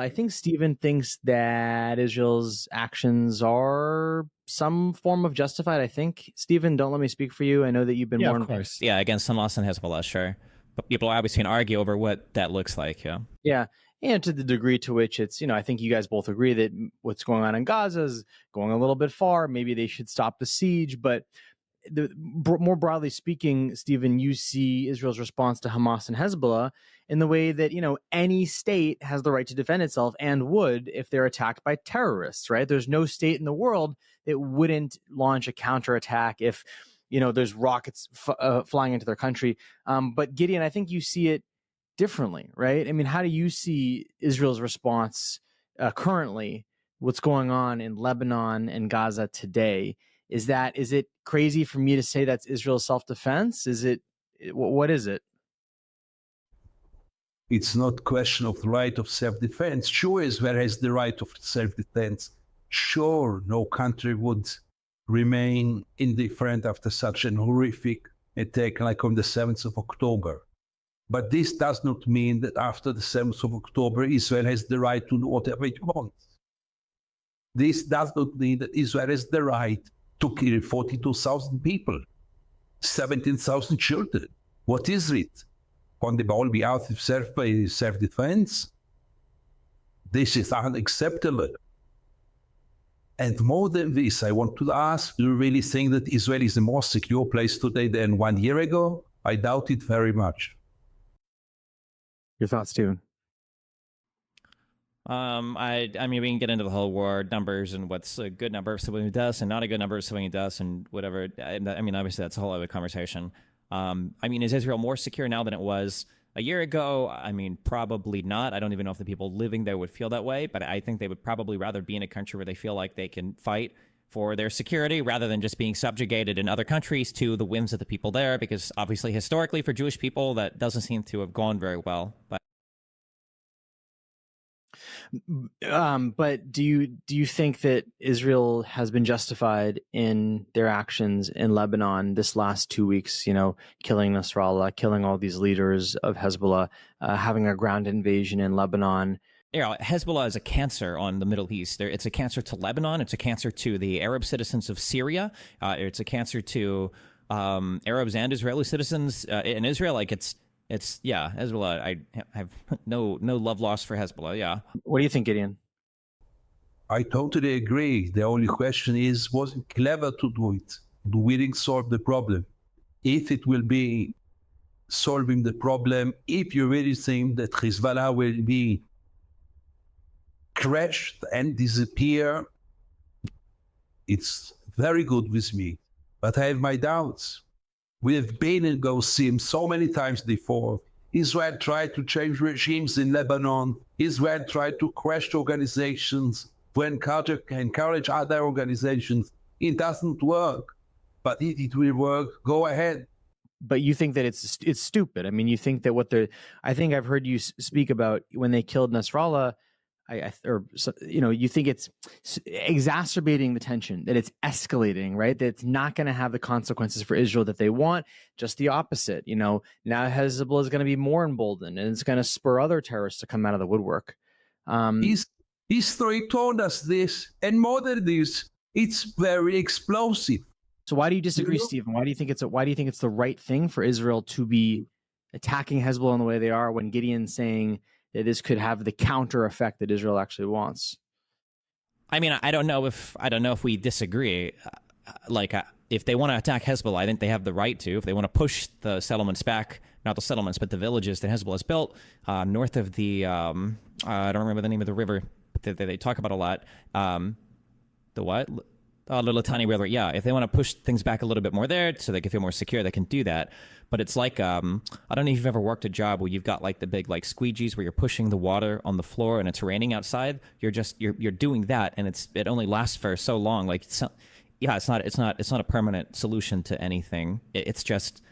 I think Stephen thinks that Israel's actions are some form of justified. I think, Stephen, don't let me speak for you. I know that you've been more... of course. Yeah, against Hamas and Hezbollah, sure. But people obviously can argue over what that looks like, yeah. Yeah, and to the degree to which it's, I think you guys both agree that what's going on in Gaza is going a little bit far. Maybe they should stop the siege. But more broadly speaking, Stephen, you see Israel's response to Hamas and Hezbollah in the way that, any state has the right to defend itself and would if they're attacked by terrorists, right? There's no state in the world that wouldn't launch a counterattack if, there's rockets flying into their country. But Gideon, I think you see it differently, right? I mean, how do you see Israel's response currently, what's going on in Lebanon and Gaza today? Is it crazy for me to say that's Israel's self-defense? What is it? It's not question of the right of self-defense. Sure, Israel has the right of self-defense. Sure, no country would remain indifferent after such an horrific attack like on the 7th of October. But this does not mean that after the 7th of October, Israel has the right to do whatever it wants. This does not mean that Israel has the right to kill 42,000 people, 17,000 children. What is it? Can they all be out of self-defense? This is unacceptable. And more than this, I want to ask, do you really think that Israel is a more secure place today than 1 year ago? I doubt it very much. Your thoughts, Stephen? I mean, we can get into the whole war numbers and what's a good number of civilian deaths and not a good number of civilian deaths and whatever. I mean, obviously that's a whole other conversation. I mean, is Israel more secure now than it was a year ago? I mean, probably not. I don't even know if the people living there would feel that way, but I think they would probably rather be in a country where they feel like they can fight for their security rather than just being subjugated in other countries to the whims of the people there, because obviously historically for Jewish people that doesn't seem to have gone very well. But do you think that Israel has been justified in their actions in Lebanon this last 2 weeks, killing Nasrallah, killing all these leaders of Hezbollah, having a ground invasion in Lebanon? Yeah, Hezbollah is a cancer on the Middle East. It's a cancer to Lebanon. It's a cancer to the Arab citizens of Syria. It's a cancer to Arabs and Israeli citizens in Israel. It's Hezbollah. I have no love lost for Hezbollah. Yeah. What do you think, Gideon? I totally agree. The only question is, was it clever to do it? Do we really solve the problem? If it will be solving the problem, if you really think that Hezbollah will be crashed and disappear, it's very good with me. But I have my doubts. We have been in Gosim so many times before. Israel tried to change regimes in Lebanon. Israel tried to crash organizations, to encourage other organizations. It doesn't work. But if it will work, go ahead. But you think that it's stupid. I mean, you think that I think I've heard you speak about when they killed Nasrallah, you think it's exacerbating the tension, that it's escalating, right? That it's not going to have the consequences for Israel that they want, just the opposite. Now Hezbollah is going to be more emboldened and it's going to spur other terrorists to come out of the woodwork. History told us this, and more than this, it's very explosive. So why do you disagree, Stephen? Why do you think it's the right thing for Israel to be attacking Hezbollah in the way they are when Gideon's saying that this could have the counter effect that Israel actually wants? I mean, I don't know if we disagree. If they want to attack Hezbollah, I think they have the right to. If they want to push the settlements back, not the settlements, but the villages that Hezbollah has built north of the, I don't remember the name of the river that they talk about a lot. The what? The little tiny river. Yeah, if they want to push things back a little bit more there so they can feel more secure, they can do that. But it's like, I don't know if you've ever worked a job where you've got like the big like squeegees where you're pushing the water on the floor and it's raining outside. You're doing that, and it only lasts for so long. Like, it's not a permanent solution to anything. It's just,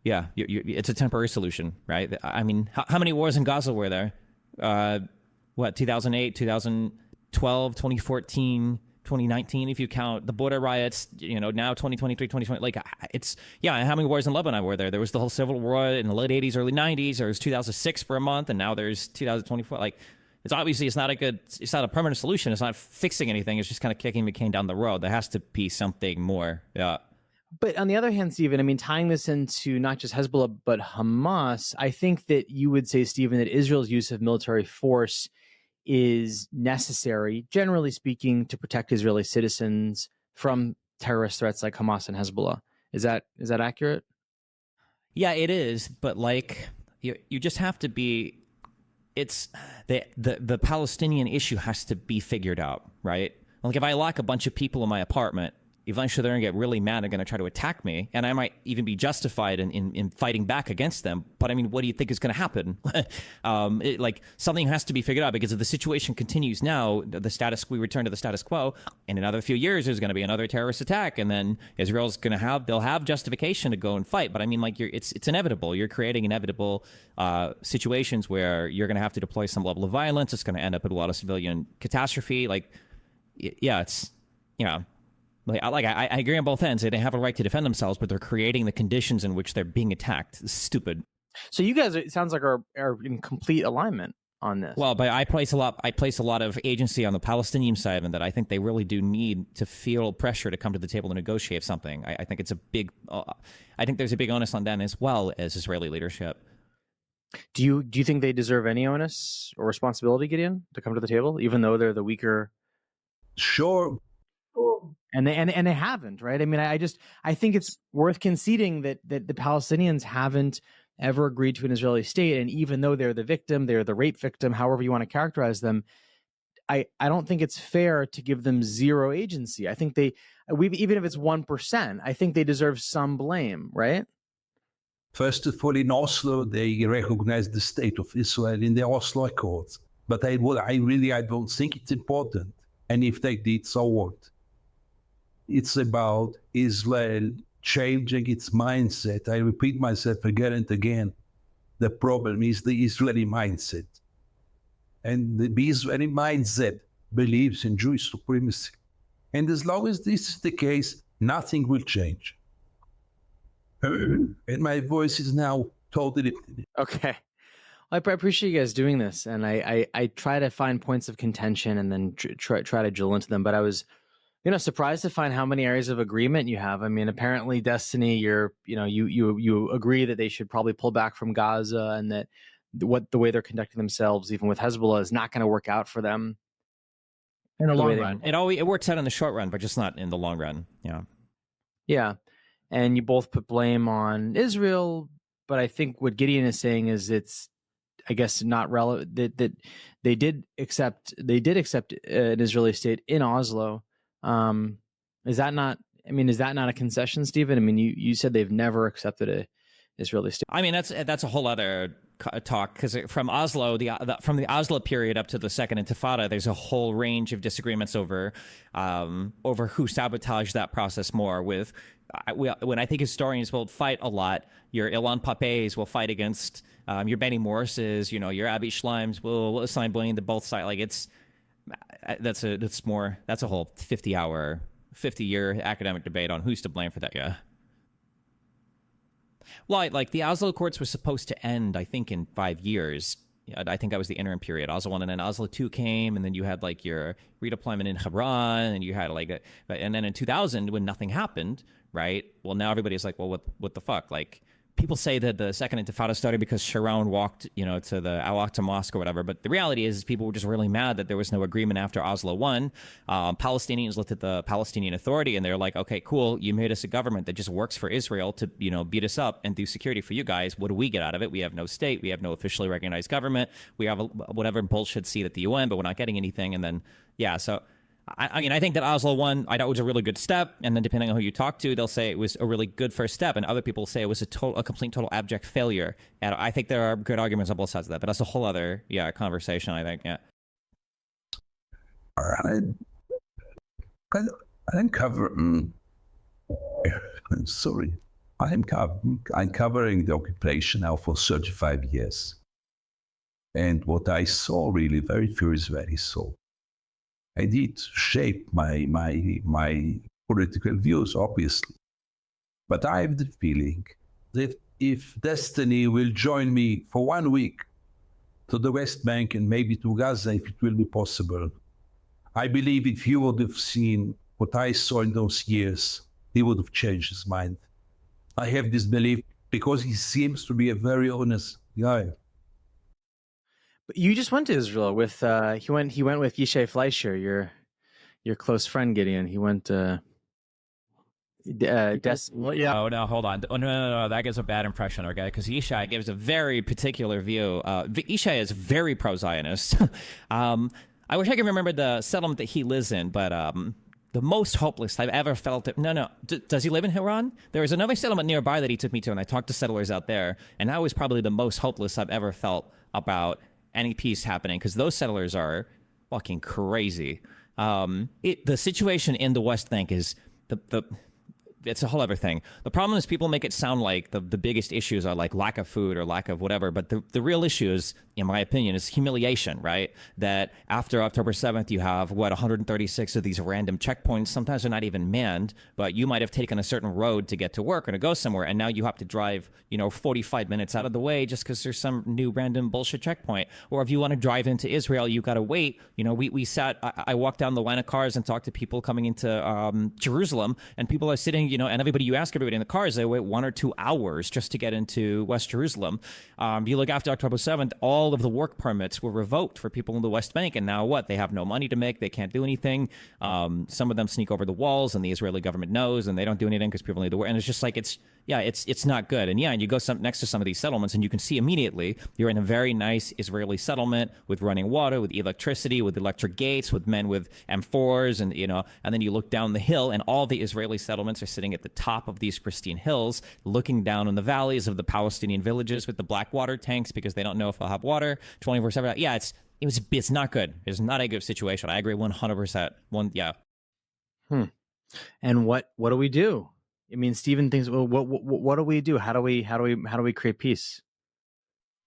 it's a temporary solution, right? I mean, how many wars in Gaza were there? 2008, 2012, 2014. 2019, if you count the border riots, now 2023, 2020, how many wars in Lebanon were there? There was the whole civil war in the late 80s, early 90s. There was 2006 for a month, and now there's 2024. it's obviously it's not a permanent solution. It's not fixing anything. It's just kind of kicking the can down the road. There has to be something more. Yeah. But on the other hand, Stephen, I mean, tying this into not just Hezbollah, but Hamas, I think that you would say, Stephen, that Israel's use of military force is necessary, generally speaking, to protect Israeli citizens from terrorist threats like Hamas and Hezbollah. Is that accurate? Yeah, it is. But like, you just have to be. It's the Palestinian issue has to be figured out, right? Like, if I lock a bunch of people in my apartment, eventually they're going to get really mad. They're going to try to attack me, and I might even be justified in fighting back against them. But I mean, what do you think is going to happen? Like, something has to be figured out, because if the situation continues now, we return to the status quo. In another few years, there's going to be another terrorist attack, and then Israel's going to they'll have justification to go and fight. But I mean, like, it's inevitable. You're creating inevitable situations where you're going to have to deploy some level of violence. It's going to end up with a lot of civilian catastrophe. Like, yeah, it's, you know. I agree on both ends. They have a right to defend themselves, but they're creating the conditions in which they're being attacked. It's stupid. So you guys, it sounds like, are in complete alignment on this. Well, but I place a lot of agency on the Palestinian side, and that I think they really do need to feel pressure to come to the table to negotiate something. I think it's a big. I think there's a big onus on them as well as Israeli leadership. Do you think they deserve any onus or responsibility, Gideon, to come to the table, even though they're the weaker? Sure. And they haven't, right? I mean, I think it's worth conceding that the Palestinians haven't ever agreed to an Israeli state, and even though they're the victim, they're the rape victim, however you want to characterize them, I don't think it's fair to give them zero agency. I think even if it's 1%, I think they deserve some blame, right? First of all, in Oslo, they recognized the state of Israel in the Oslo Accords, but I don't think it's important. And if they did, so what? It's about Israel changing its mindset. I repeat myself again and again. The problem is the Israeli mindset. And the Israeli mindset believes in Jewish supremacy. And as long as this is the case, nothing will change. And my voice is now totally... Okay. I appreciate you guys doing this. And I try to find points of contention and then try to drill into them. But I was surprised to find how many areas of agreement you have. I mean, apparently, Destiny, you agree that they should probably pull back from Gaza, and that the way they're conducting themselves, even with Hezbollah, is not going to work out for them in the long run. It works out in the short run, but just not in the long run. Yeah. Yeah. And you both put blame on Israel, but I think what Gideon is saying is it's, I guess, not relevant that they did accept an Israeli state in Oslo. Is that not a concession, Stephen? I mean, you said they've never accepted a Israeli state. I mean, that's a whole other talk, because from Oslo, from the Oslo period up to the Second Intifada, there's a whole range of disagreements over who sabotaged that process more. When I think historians will fight a lot, your Ilan Pappés will fight against your Benny Morrises, your Abby Schleims will assign blame to both sides. Like, that's a whole 50-year academic debate on who's to blame for that. Yeah. Well, like, the Oslo Accords was supposed to end, I think, in 5 years. I think that was the interim period. Oslo 1 and then Oslo 2 came, and then you had like your redeployment in Hebron, and you had and then in 2000 when nothing happened, right? Well, now everybody's like, well, what the fuck? Like, people say that the Second Intifada started because Sharon walked, to the Al-Aqsa Mosque or whatever. But the reality is people were just really mad that there was no agreement after Oslo 1. Palestinians looked at the Palestinian Authority and they're like, okay, cool. You made us a government that just works for Israel to, beat us up and do security for you guys. What do we get out of it? We have no state. We have no officially recognized government. We have whatever bullshit seat at the UN, but we're not getting anything. And then, yeah, so... I mean, I think that Oslo 1, I thought was a really good step, and then depending on who you talk to, they'll say it was a really good first step, and other people say it was a complete, total abject failure. And I think there are good arguments on both sides of that, but that's a whole other, conversation, I think, yeah. I'm covering the occupation now for 35 years. And what I saw really very few Israelis saw. I did shape my political views, obviously. But I have the feeling that if Destiny will join me for 1 week to the West Bank and maybe to Gaza if it will be possible. I believe if he would have seen what I saw in those years, he would have changed his mind. I have this belief because he seems to be a very honest guy. But you just went to Israel with he went with Yishai Fleischer, your close friend Gideon. He went Well, yeah. Oh no, hold on. Oh, no. That gives a bad impression, okay? Because Yishai gives a very particular view. Yishai is very pro-Zionist. I wish I could remember the settlement that he lives in, but the most hopeless I've ever felt. Does he live in Haran? There was another settlement nearby that he took me to, and I talked to settlers out there, and that was probably the most hopeless I've ever felt about any peace happening, because those settlers are fucking crazy. The situation in the West Bank is it's a whole other thing. The problem is people make it sound like the biggest issues are like lack of food or lack of whatever. But the real issue is, in my opinion, is humiliation, right? That after October 7th, you have, 136 of these random checkpoints. Sometimes they're not even manned, but you might have taken a certain road to get to work or to go somewhere. And now you have to drive, 45 minutes out of the way just because there's some new random bullshit checkpoint. Or if you want to drive into Israel, you got to wait. I walked down the line of cars and talked to people coming into Jerusalem, and people are sitting, and you ask everybody in the cars, they wait 1 or 2 hours just to get into West Jerusalem. You look after October 7th, all of the work permits were revoked for people in the West Bank. And now what? They have no money to make. They can't do anything. Some of them sneak over the walls, and the Israeli government knows, and they don't do anything because people need to work. And it's just like, it's not good. And you go next to some of these settlements, and you can see immediately you're in a very nice Israeli settlement with running water, with electricity, with electric gates, with men with M4s, and then you look down the hill, and all the Israeli settlements are sitting at the top of these pristine hills, looking down in the valleys of the Palestinian villages with the black water tanks because they don't know if they'll have water 24/7. Yeah, it's not good. It's not a good situation. I agree 100%. And what do we do? I mean, Stephen thinks, well, what do we do? How do we create peace?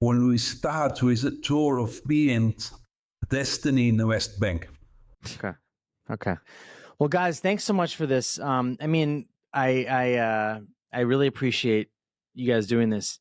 When we start with a tour of me and Destiny in the West Bank. Okay. Well, guys, thanks so much for this. I really appreciate you guys doing this.